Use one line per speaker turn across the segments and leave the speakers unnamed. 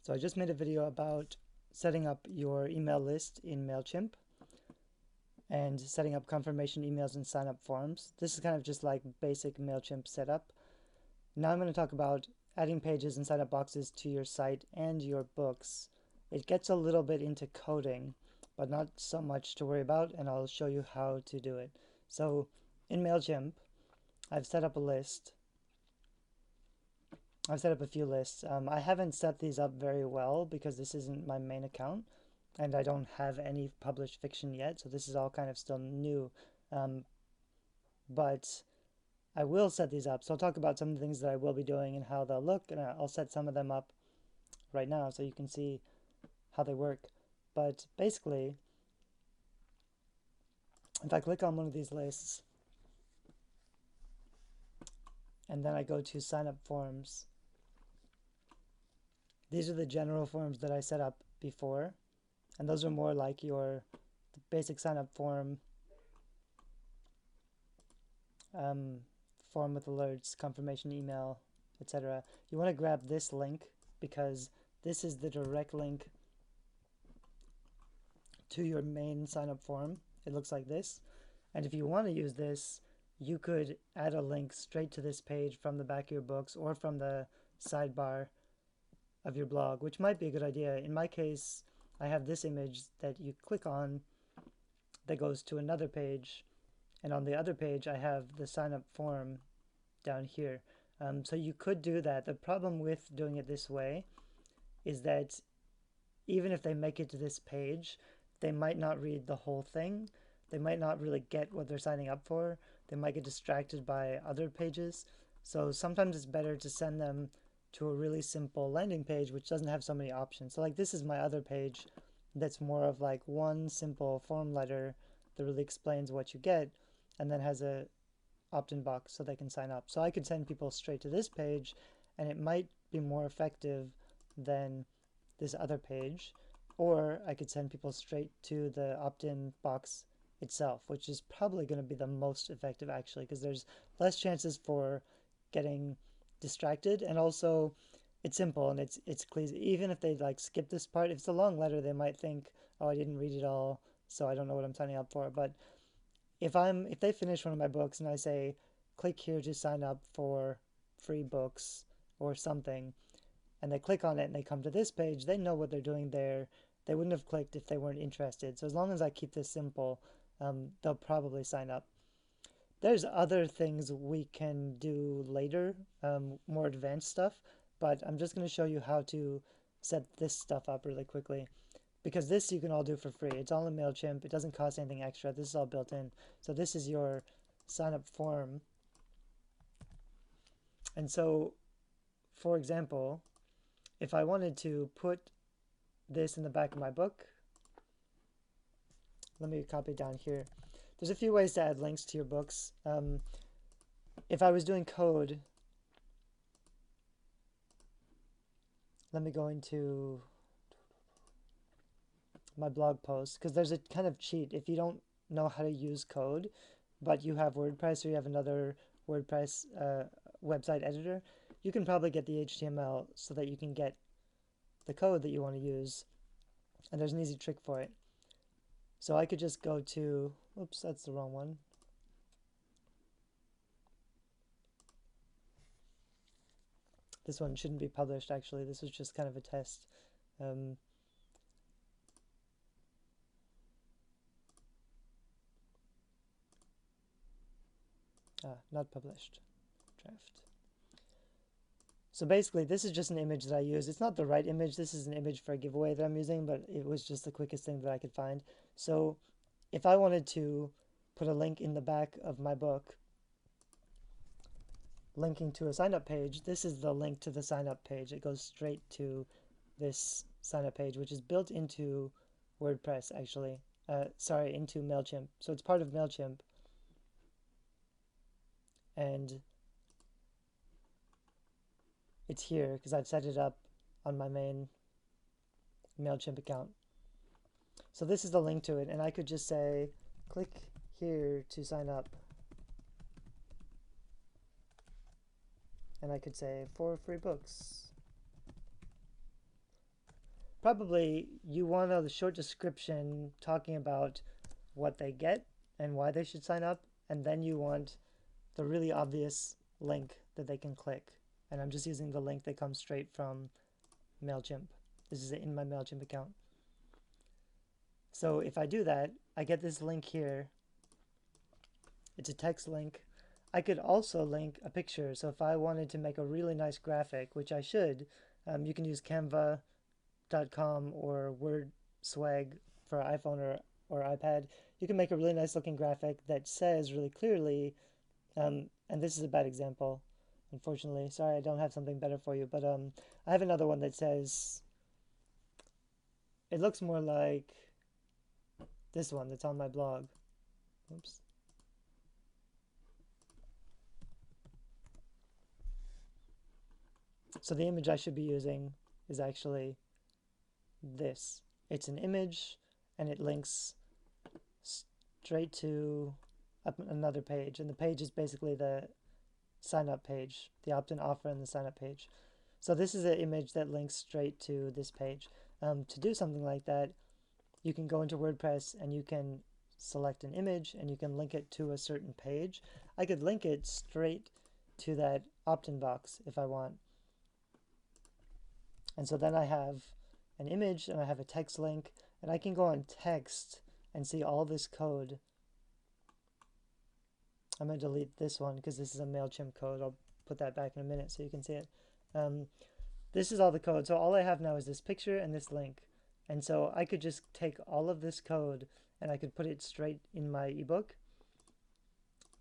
So I just made a video about setting up your email list in Mailchimp and setting up confirmation emails and sign up forms. This is kind of just like basic Mailchimp setup. Now I'm going to talk about adding pages and sign up boxes to your site and your books. It gets a little bit into coding, but not so much to worry about, and I'll show you how to do it. So in Mailchimp, I've set up a list. I've set up a few lists. I haven't set these up very well because this isn't my main account and I don't have any published fiction yet, so this is all kind of still new. But I will set these up. So I'll talk about some of the things that I will be doing and how they'll look, and I'll set some of them up right now so you can see how they work. But basically, if I click on one of these lists and then I go to sign up forms, these are the general forms that I set up before, and those are more like your basic sign up form, form with alerts, confirmation email, etc. You want to grab this link because this is the direct link to your main sign up form. It looks like this. And if you want to use this, you could add a link straight to this page from the back of your books or from the sidebar of your blog, which might be a good idea. In my case, I have this image that you click on that goes to another page, and on the other page I have the sign up form down here. So you could do that. The problem with doing it this way is that even if they make it to this page, they might not read the whole thing. They might not really get what they're signing up for. They might get distracted by other pages. So sometimes it's better to send them to a really simple landing page which doesn't have so many options. So like this is my other page that's more of like one simple form letter that really explains what you get and then has a opt-in box so they can sign up. So I could send people straight to this page and it might be more effective than this other page, or I could send people straight to the opt-in box itself, which is probably going to be the most effective actually, because there's less chances for getting distracted, and also it's simple and it's clear. Even if they like skip this part, if it's a long letter, they might think, oh, I didn't read it all, so I don't know what I'm signing up for. But if they finish one of my books and I say click here to sign up for free books or something, and they click on it and they come to this page, they know what they're doing there. They wouldn't have clicked if they weren't interested. So as long as I keep this simple, they'll probably sign up. There's other things we can do later, more advanced stuff, but I'm just going to show you how to set this stuff up really quickly, because this you can all do for free. It's all in Mailchimp. It doesn't cost anything extra. This is all built in. So this is your sign up form. And so, for example, if I wanted to put this in the back of my book, let me copy it down here. There's a few ways to add links to your books. If I was doing code, let me go into my blog post, because there's a kind of cheat. If you don't know how to use code, but you have WordPress or you have another WordPress website editor, you can probably get the HTML so that you can get the code that you want to use, and there's an easy trick for it. So I could just go to, oops, that's the wrong one. This one shouldn't be published actually. This was just kind of a test. Not published. Draft. So basically, this is just an image that I use. It's not the right image. This is an image for a giveaway that I'm using, but it was just the quickest thing that I could find. So if I wanted to put a link in the back of my book, linking to a sign-up page, this is the link to the sign-up page. It goes straight to this sign-up page, which is built into WordPress, actually. Sorry, into Mailchimp. So it's part of Mailchimp. And it's here because I've set it up on my main Mailchimp account. So this is the link to it, and I could just say, click here to sign up. And I could say, for free books. probably you want a short description talking about what they get and why they should sign up, and then you want the really obvious link that they can click. And I'm just using the link that comes straight from Mailchimp. This is in my Mailchimp account. So if I do that, I get this link here. It's a text link. I could also link a picture. So if I wanted to make a really nice graphic, which I should, you can use Canva.com or WordSwag for iPhone or iPad. You can make a really nice looking graphic that says really clearly, and this is a bad example, unfortunately. Sorry, I don't have something better for you, but I have another one that says, it looks more like this one that's on my blog. Oops. So the image I should be using is actually this. It's an image and it links straight to another page, and the page is basically the sign up page, the opt-in offer and the sign up page. So this is an image that links straight to this page. To do something like that, you can go into WordPress and you can select an image and you can link it to a certain page. I could link it straight to that opt-in box if I want. And so then I have an image and I have a text link, and I can go on text and see all this code. I'm going to delete this one because this is a Mailchimp code. I'll put that back in a minute so you can see it. This is all the code. So all I have now is this picture and this link. And so I could just take all of this code and I could put it straight in my ebook.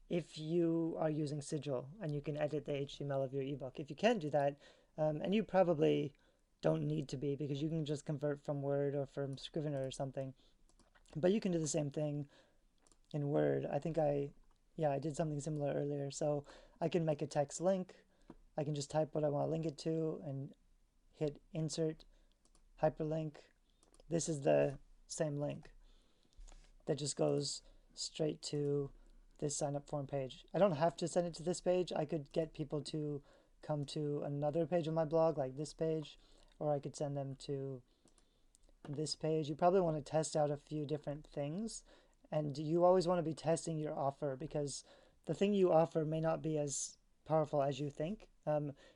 If you are using Sigil and you can edit the HTML of your ebook. If you can't do that, and you probably don't need to be because you can just convert from Word or from Scrivener or something. But you can do the same thing in Word. I think I did something similar earlier. So I can make a text link. I can just type what I want to link it to and hit insert, hyperlink. This is the same link that just goes straight to this sign up form page. I don't have to send it to this page. I could get people to come to another page of my blog, like this page, or I could send them to this page. You probably want to test out a few different things, and you always want to be testing your offer because the thing you offer may not be as powerful as you think.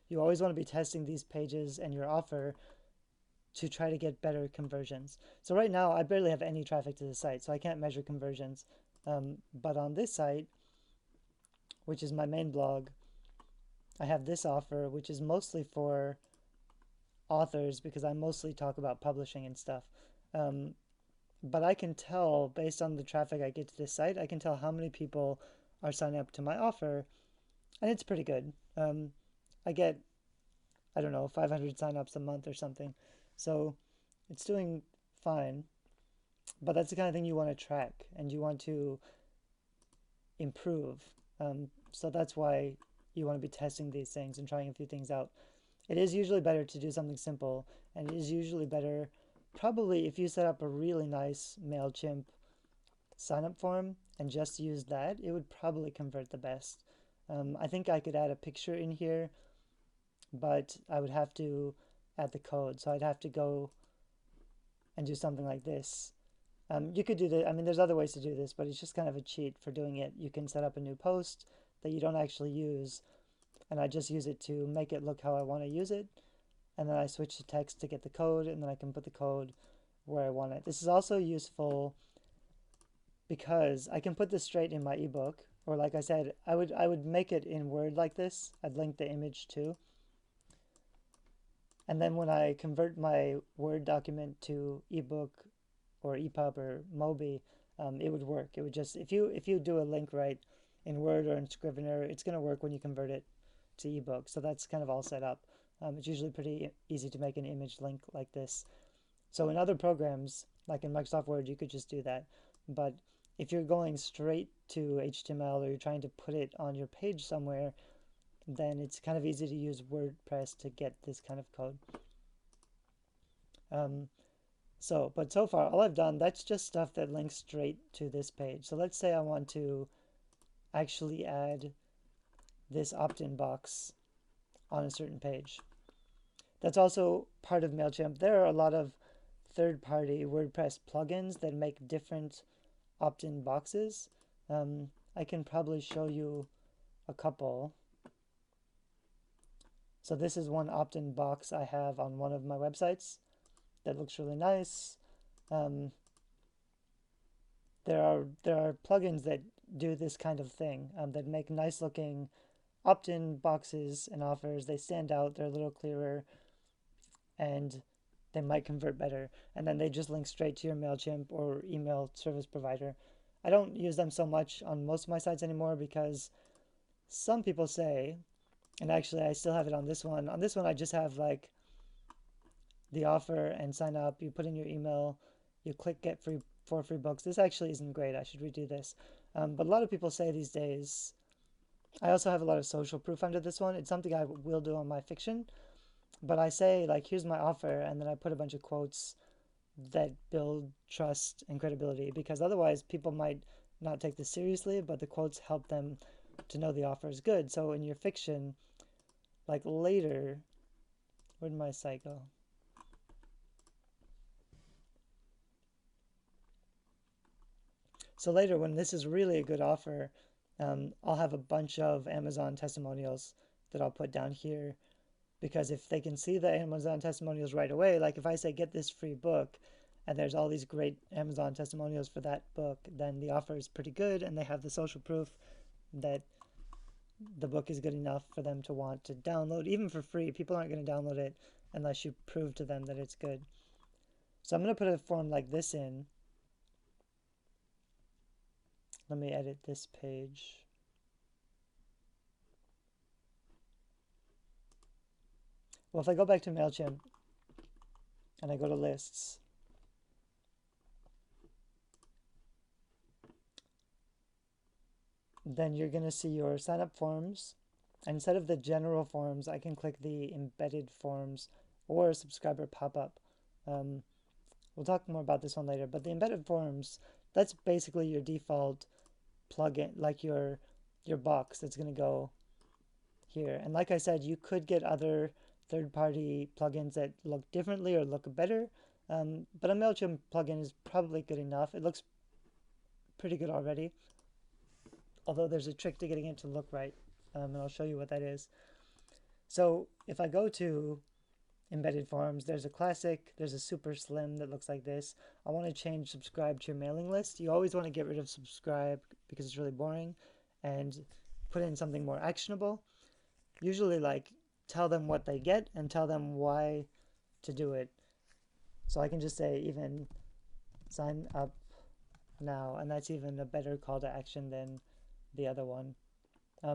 You always want to be testing these pages and your offer to try to get better conversions. So right now I barely have any traffic to the site, so I can't measure conversions. But on this site, which is my main blog, I have this offer, which is mostly for authors because I mostly talk about publishing and stuff. But I can tell based on the traffic I get to this site, I can tell how many people are signing up to my offer, and it's pretty good. I get, I don't know, 500 signups a month or something. So it's doing fine, but that's the kind of thing you want to track and you want to improve. So that's why you want to be testing these things and trying a few things out. It is usually better to do something simple, and it is usually better probably if you set up a really nice Mailchimp sign up form and just use that, it would probably convert the best. I think I could add a picture in here, but I would have to add the code. So I'd have to go and do something like this. You could do the, I mean, there's other ways to do this, but it's just kind of a cheat for doing it. You can set up a new post that you don't actually use, and I just use it to make it look how I want to use it. And then I switch to text to get the code, and then I can put the code where I want it. This is also useful because I can put this straight in my ebook, or like I said, I would make it in Word like this. I'd link the image too. And then when I convert my Word document to ebook or EPUB or Mobi, it would work. It would just, if you do a link right in Word or in Scrivener, it's going to work when you convert it to ebook. So that's kind of all set up. It's usually pretty easy to make an image link like this. So in other programs, like in Microsoft Word, you could just do that. But if you're going straight to HTML or you're trying to put it on your page somewhere, then it's kind of easy to use WordPress to get this kind of code. But so far, all I've done, that's just stuff that links straight to this page. So let's say I want to actually add this opt-in box on a certain page. That's also part of Mailchimp. There are a lot of third-party WordPress plugins that make different opt-in boxes. I can probably show you a couple. So this is one opt-in box I have on one of my websites that looks really nice. There are plugins that do this kind of thing, that make nice looking opt-in boxes and offers. They stand out, they're a little clearer, and they might convert better. And then they just link straight to your Mailchimp or email service provider. I don't use them so much on most of my sites anymore because some people say, and actually I still have it on this one. On this one I just have like the offer and sign up. You put in your email, you click get free 4 free books. This actually isn't great. I should redo this. But a lot of people say these days, I also have a lot of social proof under this one. It's something I will do on my fiction. But I say, like, here's my offer, and then I put a bunch of quotes that build trust and credibility, because otherwise people might not take this seriously, but the quotes help them to know the offer is good. So in your fiction, like later, where did my site go? So later, when this is really a good offer, I'll have a bunch of Amazon testimonials that I'll put down here, because if they can see the Amazon testimonials right away, like if I say get this free book and there's all these great Amazon testimonials for that book, then the offer is pretty good and they have the social proof that the book is good enough for them to want to download, even for free. People aren't going to download it unless you prove to them that it's good. So I'm going to put a form like this in. Let me edit this page. Well, if I go back to Mailchimp and I go to lists, then you're going to see your sign up forms. And instead of the general forms, I can click the embedded forms or subscriber pop-up. We'll talk more about this one later, but the embedded forms, that's basically your default plugin, like your box that's going to go here. And like I said, you could get other third-party plugins that look differently or look better, but a Mailchimp plugin is probably good enough. It looks pretty good already, although there's a trick to getting it to look right, and I'll show you what that is. So if I go to embedded forms, there's a classic, there's a super slim that looks like this. I want to change subscribe to your mailing list. You always want to get rid of subscribe because it's really boring, and put in something more actionable. Usually like tell them what they get and tell them why to do it. So I can just say even sign up now, and that's even a better call to action than the other one.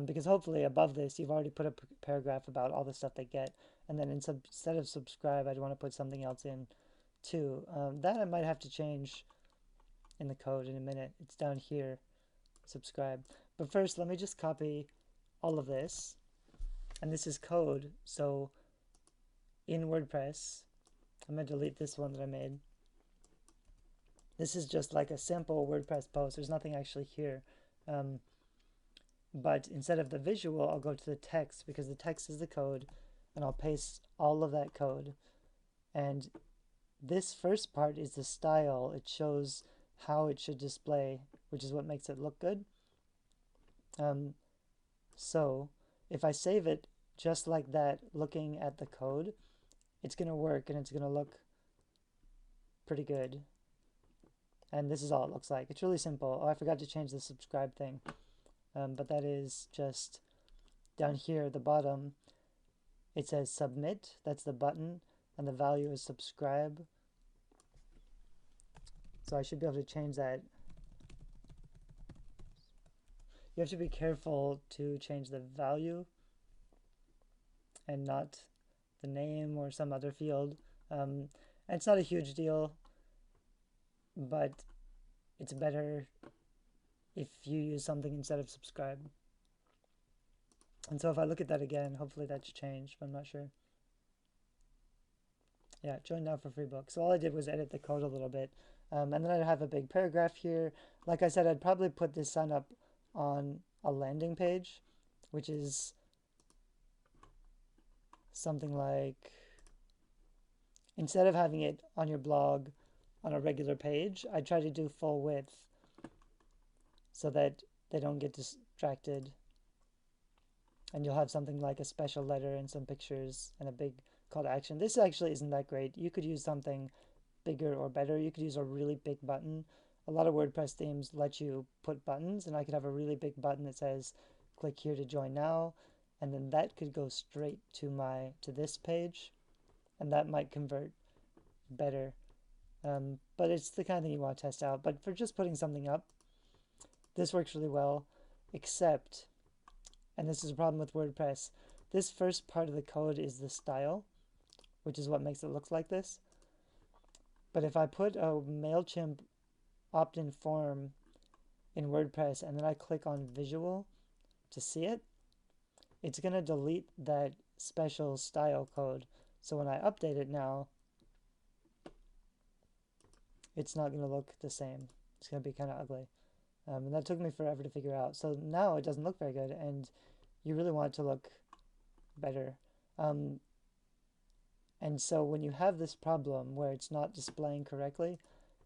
Because hopefully above this you've already put a paragraph about all the stuff they get, and then instead of subscribe I'd want to put something else in too. That I might have to change in the code in a minute. It's down here, subscribe. But first let me just copy all of this, and this is code, so in WordPress I'm going to delete this one that I made. This is just like a sample WordPress post. There's nothing actually here. But instead of the visual, I'll go to the text, because the text is the code, and I'll paste all of that code. And this first part is the style. It shows how it should display, which is what makes it look good. So if I save it just like that, looking at the code, it's going to work and it's going to look pretty good. And this is all it looks like. It's really simple. Oh, I forgot to change the subscribe thing. But that is just down here at the bottom. It says submit, that's the button, and the value is subscribe. So I should be able to change that. You have to be careful to change the value and not the name or some other field. And it's not a huge deal, but it's better if you use something instead of subscribe. And so if I look at that again, hopefully that's changed, but I'm not sure. Yeah, join now for free book. So all I did was edit the code a little bit. And then I'd have a big paragraph here. Like I said, I'd probably put this sign up on a landing page, which is something like instead of having it on your blog on a regular page, I try to do full width so that they don't get distracted. And you'll have something like a special letter and some pictures and a big call to action. This actually isn't that great. You could use something bigger or better. You could use a really big button. A lot of WordPress themes let you put buttons, and I could have a really big button that says click here to join now, and then that could go straight to this page, and that might convert better. But it's the kind of thing you want to test out. But for just putting something up, this works really well, except, and this is a problem with WordPress, this first part of the code is the style, which is what makes it look like this. But if I put a Mailchimp opt-in form in WordPress and then I click on visual to see it, it's going to delete that special style code. So when I update it now, it's not going to look the same. It's going to be kind of ugly. And that took me forever to figure out. So now it doesn't look very good, and you really want it to look better. And so when you have this problem where it's not displaying correctly,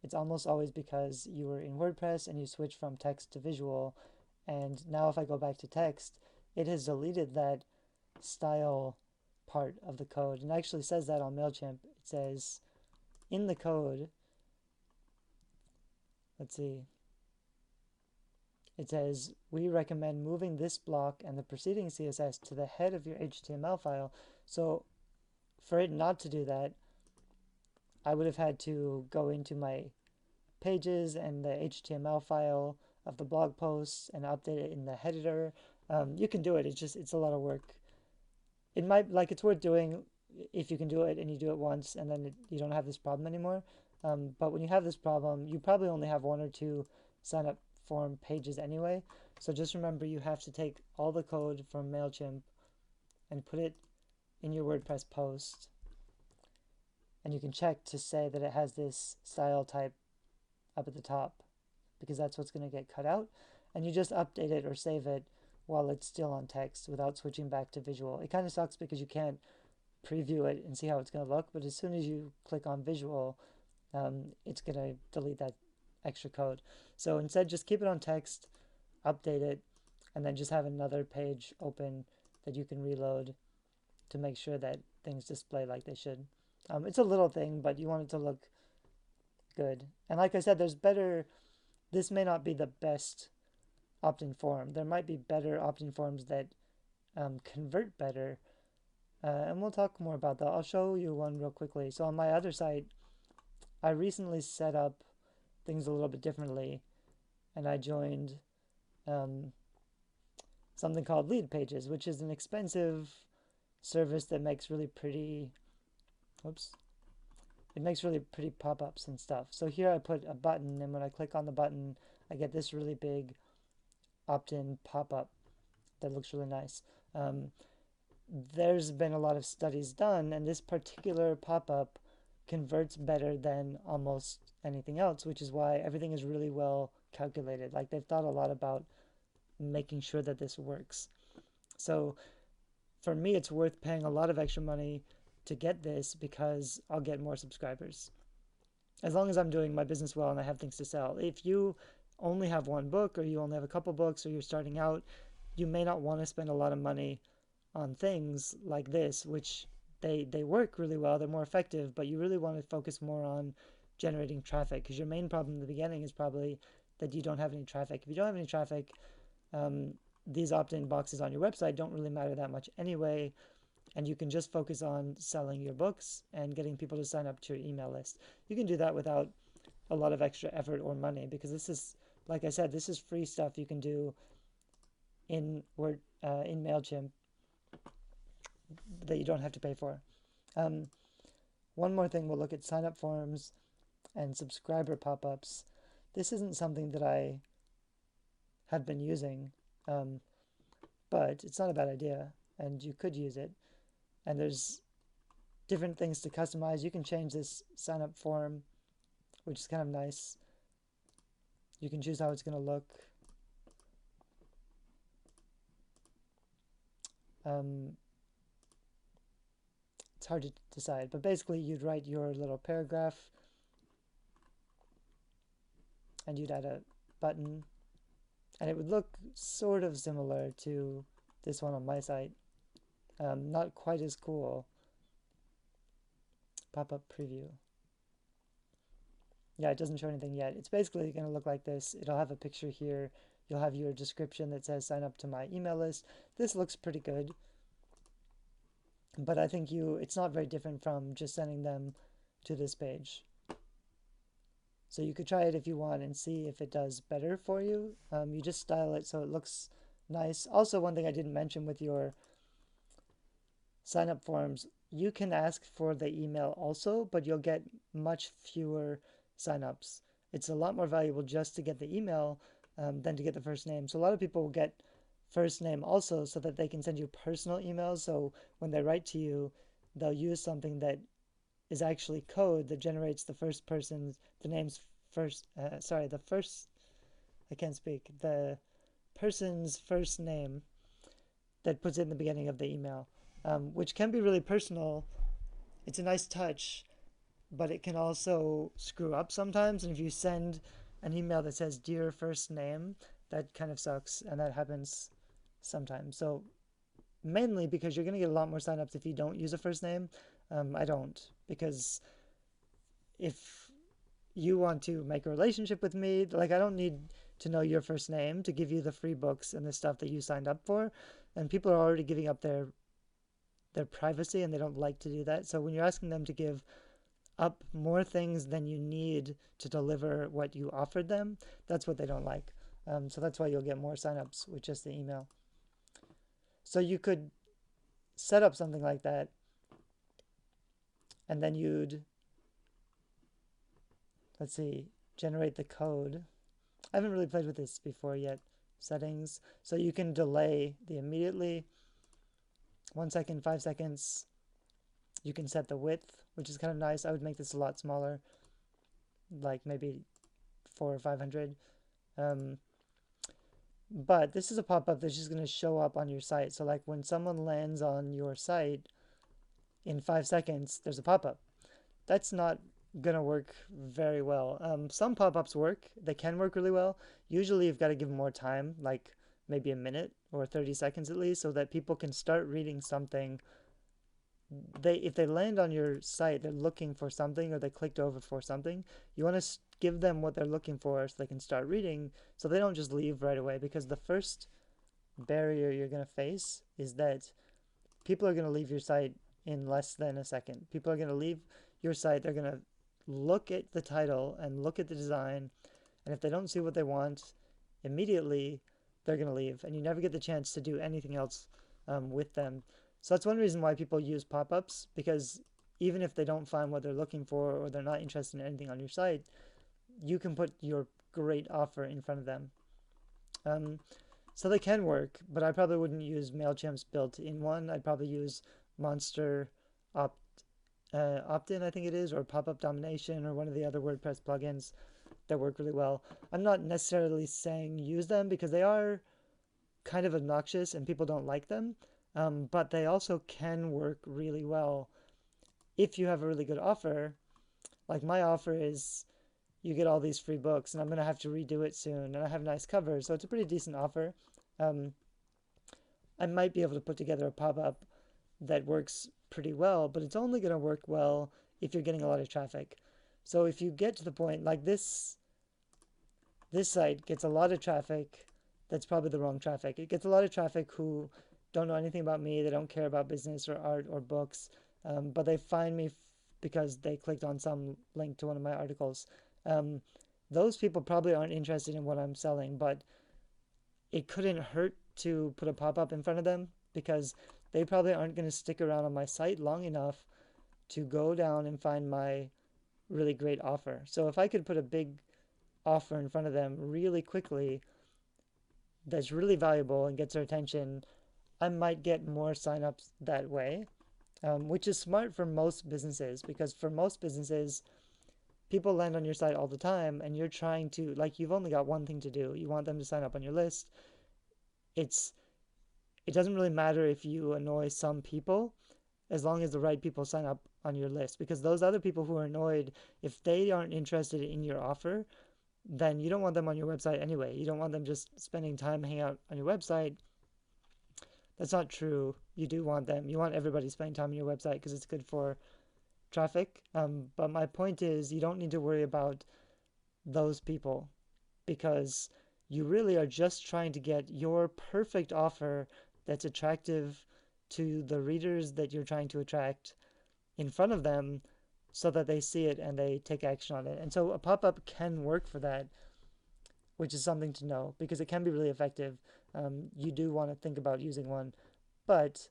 it's almost always because you were in WordPress and you switched from text to visual. And now if I go back to text, it has deleted that style part of the code. And it actually says that on Mailchimp. It says in the code, let's see, it says, we recommend moving this block and the preceding CSS to the head of your HTML file. So for it not to do that, I would have had to go into my pages and the HTML file of the blog posts and update it in the header. You can do it. It's a lot of work. It might, like, it's worth doing if you can do it and you do it once and then you don't have this problem anymore. But when you have this problem, you probably only have one or two sign up form pages anyway. So just remember, you have to take all the code from Mailchimp and put it in your WordPress post. And you can check to say that it has this style type up at the top, because that's what's going to get cut out. And you just update it or save it while it's still on text without switching back to visual. It kind of sucks because you can't preview it and see how it's going to look, but as soon as you click on visual, it's going to delete that extra code. So instead, just keep it on text, update it, and then just have another page open that you can reload to make sure that things display like they should. It's a little thing, but you want it to look good. And like I said, this may not be the best opt-in form. There might be better opt-in forms that convert better. And we'll talk more about that. I'll show you one real quickly. So on my other site, I recently set up things a little bit differently, and I joined something called Lead Pages, which is an expensive service that makes really pretty, it makes really pretty pop-ups and stuff. So here I put a button, and when I click on the button, I get this really big opt-in pop-up that looks really nice. There's been a lot of studies done, and this particular pop-up converts better than almost anything else, which is why everything is really well calculated. Like, they've thought a lot about making sure that this works. So for me, it's worth paying a lot of extra money to get this because I'll get more subscribers. As long as I'm doing my business well and I have things to sell. If you only have one book, or you only have a couple books, or you're starting out, you may not want to spend a lot of money on things like this, which they work really well, they're more effective, but you really want to focus more on generating traffic, because your main problem in the beginning is probably that you don't have any traffic. If you don't have any traffic, these opt-in boxes on your website don't really matter that much anyway, and you can just focus on selling your books and getting people to sign up to your email list. You can do that without a lot of extra effort or money, because this is, like I said, this is free stuff you can do in Mailchimp that you don't have to pay for. One more thing, we'll look at sign-up forms and subscriber pop-ups. This isn't something that I have been using, but it's not a bad idea, and you could use it. And there's different things to customize. You can change this sign-up form, which is kind of nice. You can choose how it's going to look. it's hard to decide. But basically, you'd write your little paragraph, and you'd add a button, and it would look sort of similar to this one on my site. Not quite as cool. Pop-up preview. Yeah, it doesn't show anything yet. It's basically going to look like this. It'll have a picture here. You'll have your description that says sign up to my email list. This looks pretty good. But I think it's not very different from just sending them to this page. So you could try it if you want and see if it does better for you. You just style it so it looks nice. Also, one thing I didn't mention with your sign up forms, you can ask for the email also, but you'll get much fewer signups. It's a lot more valuable just to get the email than to get the first name. So a lot of people will get first name also so that they can send you personal emails. So when they write to you, they'll use something that is actually code that generates the first person's, the name's first, the first, I can't speak, the person's first name that puts it in the beginning of the email, which can be really personal. It's a nice touch, but it can also screw up sometimes. And if you send an email that says dear first name, that kind of sucks, and that happens sometimes. So mainly because you're going to get a lot more signups if you don't use a first name. I don't, because if you want to make a relationship with me, like, I don't need to know your first name to give you the free books and the stuff that you signed up for. And people are already giving up their privacy, and they don't like to do that. So when you're asking them to give up more things than you need to deliver what you offered them, that's what they don't like. So that's why you'll get more signups with just the email. So you could set up something like that, and then you'd, let's see, generate the code. I haven't really played with this before yet. Settings. So you can delay the immediately, 1 second, 5 seconds. You can set the width, which is kind of nice. I would make this a lot smaller, like maybe 400 or 500. But this is a pop-up that's just going to show up on your site. So like when someone lands on your site, in 5 seconds, there's a pop-up. That's not going to work very well. Some pop-ups work. They can work really well. Usually you've got to give them more time, like maybe a minute or 30 seconds at least, so that people can start reading something. If they land on your site, they're looking for something, or they clicked over for something. You want to give them what they're looking for so they can start reading, so they don't just leave right away. Because the first barrier you're going to face is that people are going to leave your site in less than a second. People are going to leave your site. They're going to look at the title and look at the design, and if they don't see what they want immediately, they're going to leave, and you never get the chance to do anything else with them. So that's one reason why people use pop-ups, because even if they don't find what they're looking for, or they're not interested in anything on your site, you can put your great offer in front of them. So they can work, but I probably wouldn't use Mailchimp's built-in one. I'd probably use Monster optin, I think it is, or pop-up domination, or one of the other WordPress plugins that work really well. I'm not necessarily saying use them, because they are kind of obnoxious and people don't like them, but they also can work really well if you have a really good offer. Like my offer is, you get all these free books, and I'm going to have to redo it soon, and I have nice covers, so it's a pretty decent offer. I might be able to put together a pop-up that works pretty well, but it's only going to work well if you're getting a lot of traffic. So if you get to the point, like this site gets a lot of traffic, that's probably the wrong traffic. It gets a lot of traffic who don't know anything about me, they don't care about business or art or books, but they find me because they clicked on some link to one of my articles. Those people probably aren't interested in what I'm selling, but it couldn't hurt to put a pop-up in front of them, because they probably aren't going to stick around on my site long enough to go down and find my really great offer. So if I could put a big offer in front of them really quickly that's really valuable and gets their attention, I might get more signups that way, which is smart for most businesses, because for most businesses, people land on your site all the time, and you're trying to, like, you've only got one thing to do. You want them to sign up on your list. It doesn't really matter if you annoy some people, as long as the right people sign up on your list. Because those other people who are annoyed, if they aren't interested in your offer, then you don't want them on your website anyway. You don't want them just spending time hanging out on your website. That's not true. You do want them. You want everybody spending time on your website because it's good for traffic. But my point is, you don't need to worry about those people because you really are just trying to get your perfect offer that's attractive to the readers that you're trying to attract in front of them so that they see it and they take action on it. And so a pop-up can work for that, which is something to know because it can be really effective. You do want to think about using one, but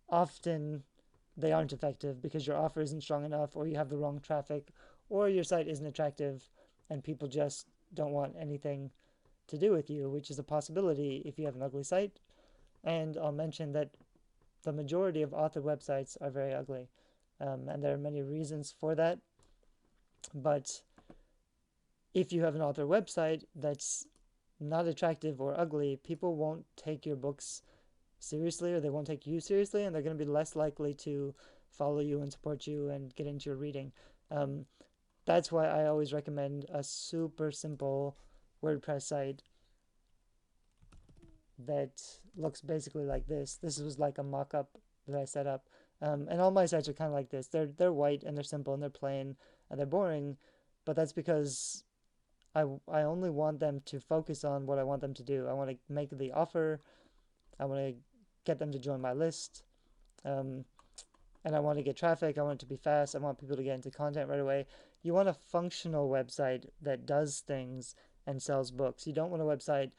often they aren't effective because your offer isn't strong enough, or you have the wrong traffic, or your site isn't attractive and people just don't want anything to do with you, which is a possibility if you have an ugly site. And I'll mention that the majority of author websites are very ugly, and there are many reasons for that. But if you have an author website that's not attractive or ugly, people won't take your books seriously, or they won't take you seriously, and they're going to be less likely to follow you and support you and get into your reading. That's why I always recommend a super simple WordPress site that looks basically like this. This was like a mock-up that I set up. And all my sites are kind of like this. They're white and they're simple and they're plain and they're boring, but that's because I only want them to focus on what I want them to do. I want to make the offer. I want to get them to join my list. And I want to get traffic. I want it to be fast. I want people to get into content right away. You want a functional website that does things and sells books. You don't want a website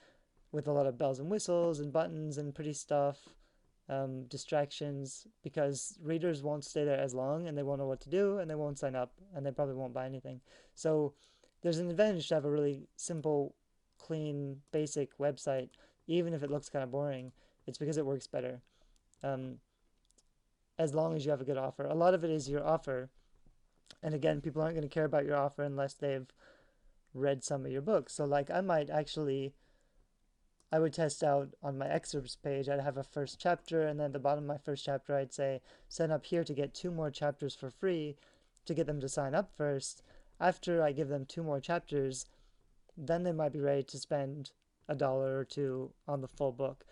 with a lot of bells and whistles and buttons and pretty stuff, distractions, because readers won't stay there as long and they won't know what to do and they won't sign up and they probably won't buy anything. So there's an advantage to have a really simple, clean, basic website, even if it looks kind of boring. It's because it works better. As long as you have a good offer. A lot of it is your offer. And again, people aren't going to care about your offer unless they've read some of your books. So like I would test out on my excerpts page, I'd have a first chapter, and then at the bottom of my first chapter, I'd say, sign up here to get 2 more chapters for free to get them to sign up first. After I give them 2 more chapters, then they might be ready to spend $1 or 2 on the full book.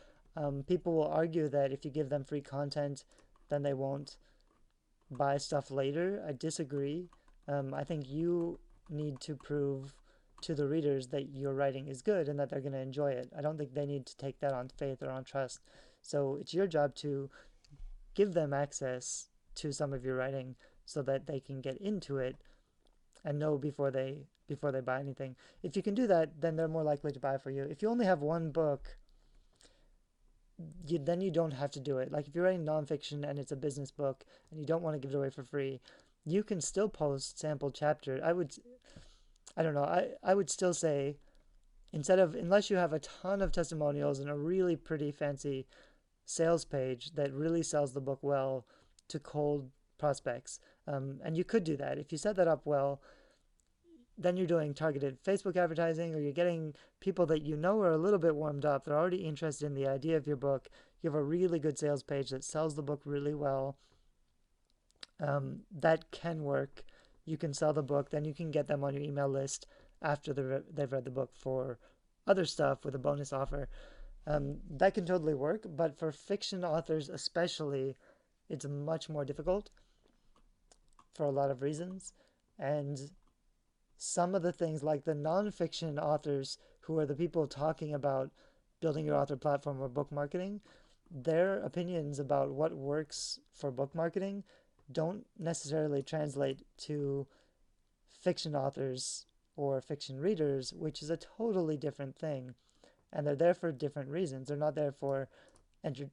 People will argue that if you give them free content, then they won't buy stuff later. I disagree. I think you need to prove to the readers that your writing is good and that they're going to enjoy it. I don't think they need to take that on faith or on trust. So it's your job to give them access to some of your writing so that they can get into it and know before they buy anything. If you can do that, then they're more likely to buy for you. If you only have one book, then you don't have to do it. Like if you're writing nonfiction and it's a business book and you don't want to give it away for free, you can still post sample chapters. I don't know, I would still say, unless you have a ton of testimonials and a really pretty fancy sales page that really sells the book well to cold prospects, and you could do that. If you set that up well, then you're doing targeted Facebook advertising, or you're getting people that you know are a little bit warmed up. They're already interested in the idea of your book. You have a really good sales page that sells the book really well. That can work. You can sell the book, then you can get them on your email list after they've read the book for other stuff with a bonus offer. That can totally work, but for fiction authors especially, it's much more difficult for a lot of reasons. And some of the things, like the nonfiction authors who are the people talking about building your author platform or book marketing, their opinions about what works for book marketing don't necessarily translate to fiction authors or fiction readers, which is a totally different thing. And they're there for different reasons. They're not there for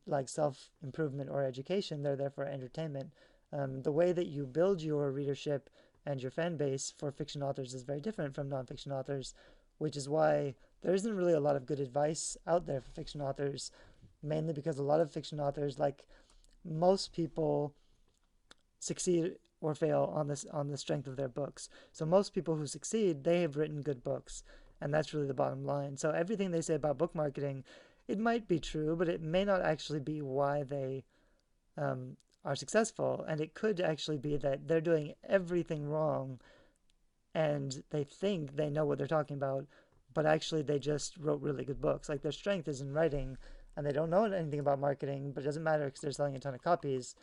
like self-improvement or education. They're there for entertainment. The way that you build your readership and your fan base for fiction authors is very different from nonfiction authors, which is why there isn't really a lot of good advice out there for fiction authors, mainly because a lot of fiction authors, like most people, succeed or fail on the strength of their books. So most people who succeed, they have written good books, and that's really the bottom line. So everything they say about book marketing, it might be true, but it may not actually be why they are successful, and it could actually be that they're doing everything wrong and they think they know what they're talking about, but actually they just wrote really good books. Like their strength is in writing and they don't know anything about marketing, but it doesn't matter because they're selling a ton of copies.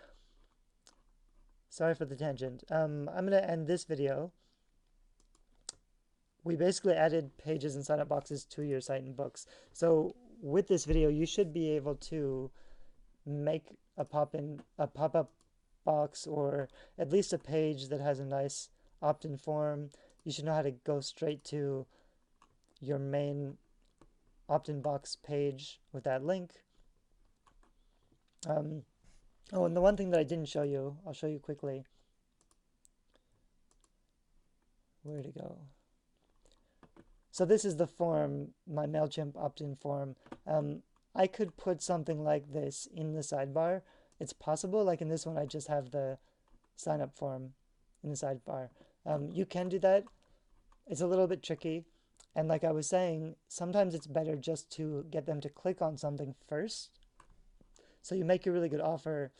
Sorry for the tangent. I'm going to end this video. We basically added pages and sign-up boxes to your site and books. So with this video, you should be able to make a pop-up box, or at least a page that has a nice opt-in form. You should know how to go straight to your main opt-in box page with that link. Oh, and the one thing that I didn't show you, I'll show you quickly. Where'd it go? So this is the form, my Mailchimp opt-in form. I could put something like this in the sidebar. It's possible, like in this one, I just have the sign up form in the sidebar. You can do that. It's a little bit tricky. And like I was saying, sometimes it's better just to get them to click on something first. So you make a really good offer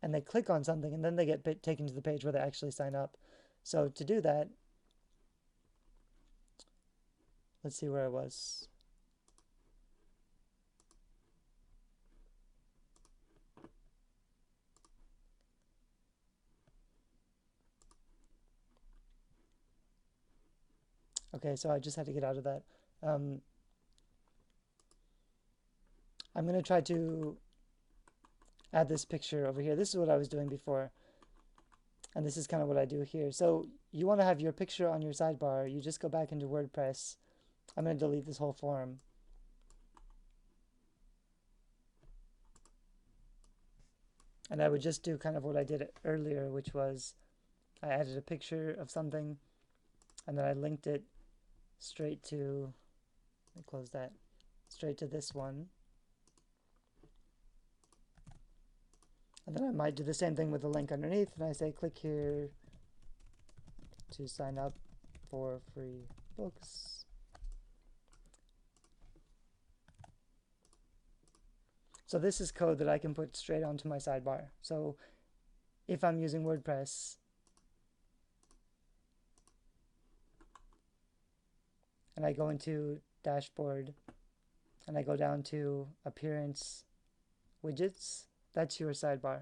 and they click on something and then they get taken to the page where they actually sign up. So to do that, let's see where I was. Okay, so I just had to get out of that. I'm going to try to add this picture over here. This is what I was doing before. And this is kind of what I do here. So you want to have your picture on your sidebar. You just go back into WordPress. I'm going to delete this whole form. And I would just do kind of what I did earlier, which was I added a picture of something and then I linked it straight to, let me close that, straight to this one. And then I might do the same thing with the link underneath and I say click here to sign up for free books. So this is code that I can put straight onto my sidebar. So if I'm using WordPress and I go into dashboard and I go down to appearance widgets, that's your sidebar.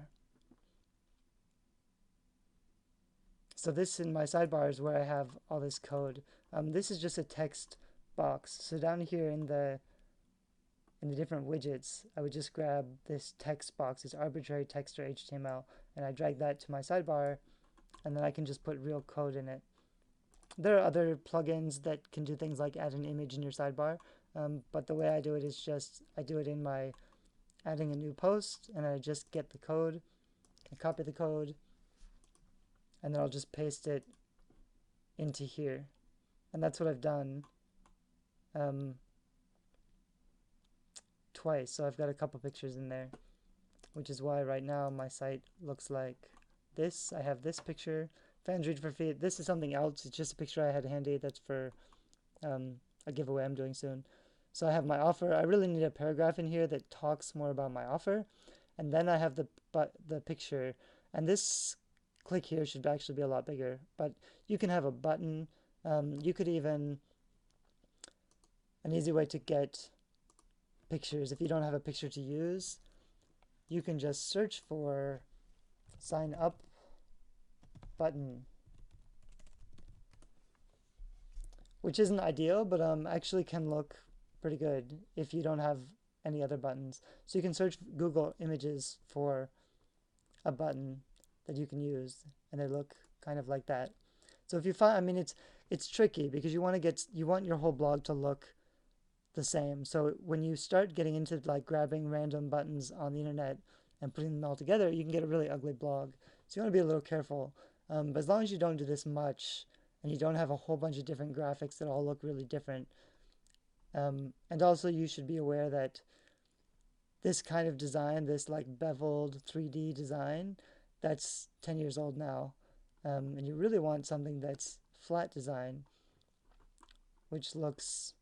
So this in my sidebar is where I have all this code. This is just a text box. So down here in the different widgets, I would just grab this text box, this arbitrary text or HTML, and I drag that to my sidebar, and then I can just put real code in it. There are other plugins that can do things like add an image in your sidebar, but the way I do it is just, I do it in my adding a new post, and I just get the code, I copy the code, and then I'll just paste it into here. And that's what I've done twice, so I've got a couple pictures in there, which is why right now my site looks like this. I have this picture, fans read for free. This is something else, it's just a picture I had handy that's for a giveaway I'm doing soon. So I have my offer. I really need a paragraph in here that talks more about my offer, and then I have the picture, and this click here should actually be a lot bigger, but you can have a button. You could even, an easy way to get pictures, if you don't have a picture to use, you can just search for sign up button, which isn't ideal, but actually can look pretty good if you don't have any other buttons. So you can search Google Images for a button that you can use, and they look kind of like that. So if you find, I mean, it's tricky because you want your whole blog to look the same. So when you start getting into like grabbing random buttons on the internet and putting them all together, you can get a really ugly blog. So you want to be a little careful. But as long as you don't do this much and you don't have a whole bunch of different graphics that all look really different, and also you should be aware that this kind of design, this like beveled 3D design, that's 10 years old now. And you really want something that's flat design, which looks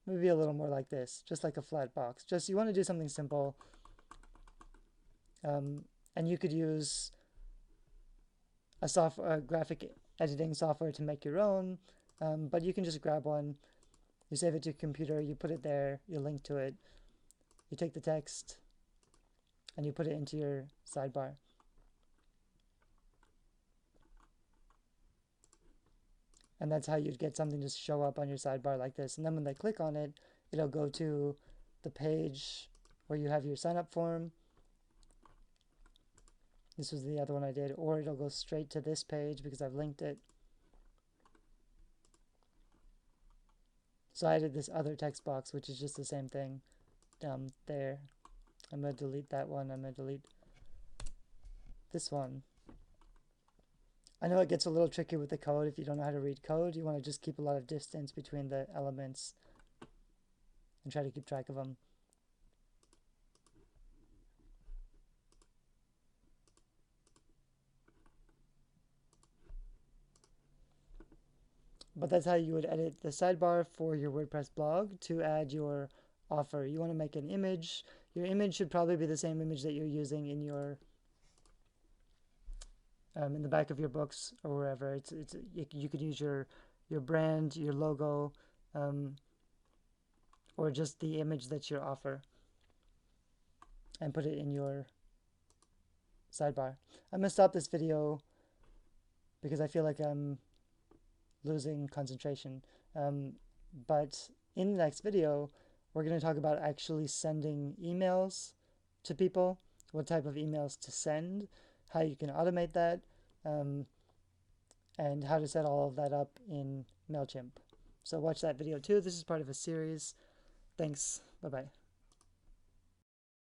maybe a little more like this, just like a flat box. Just, you want to do something simple. And you could use a graphic editing software to make your own, but you can just grab one, you save it to your computer, you put it there, you link to it, you take the text, and you put it into your sidebar. And that's how you'd get something to show up on your sidebar like this. And then when they click on it, it'll go to the page where you have your sign up form. This was the other one I did. Or it'll go straight to this page because I've linked it. So I added this other text box, which is just the same thing down there. I'm going to delete that one. I'm going to delete this one. I know it gets a little tricky with the code if you don't know how to read code. You want to just keep a lot of distance between the elements and try to keep track of them. But that's how you would edit the sidebar for your WordPress blog to add your offer. You want to make an image. Your image should probably be the same image that you're using in your in the back of your books or wherever. You could use your brand, your logo, or just the image that's your offer, and put it in your sidebar. I'm gonna stop this video because I feel like I'm losing concentration. But in the next video, we're going to talk about actually sending emails to people, what type of emails to send, how you can automate that, and how to set all of that up in Mailchimp. So watch that video too. This is part of a series. Thanks. Bye-bye.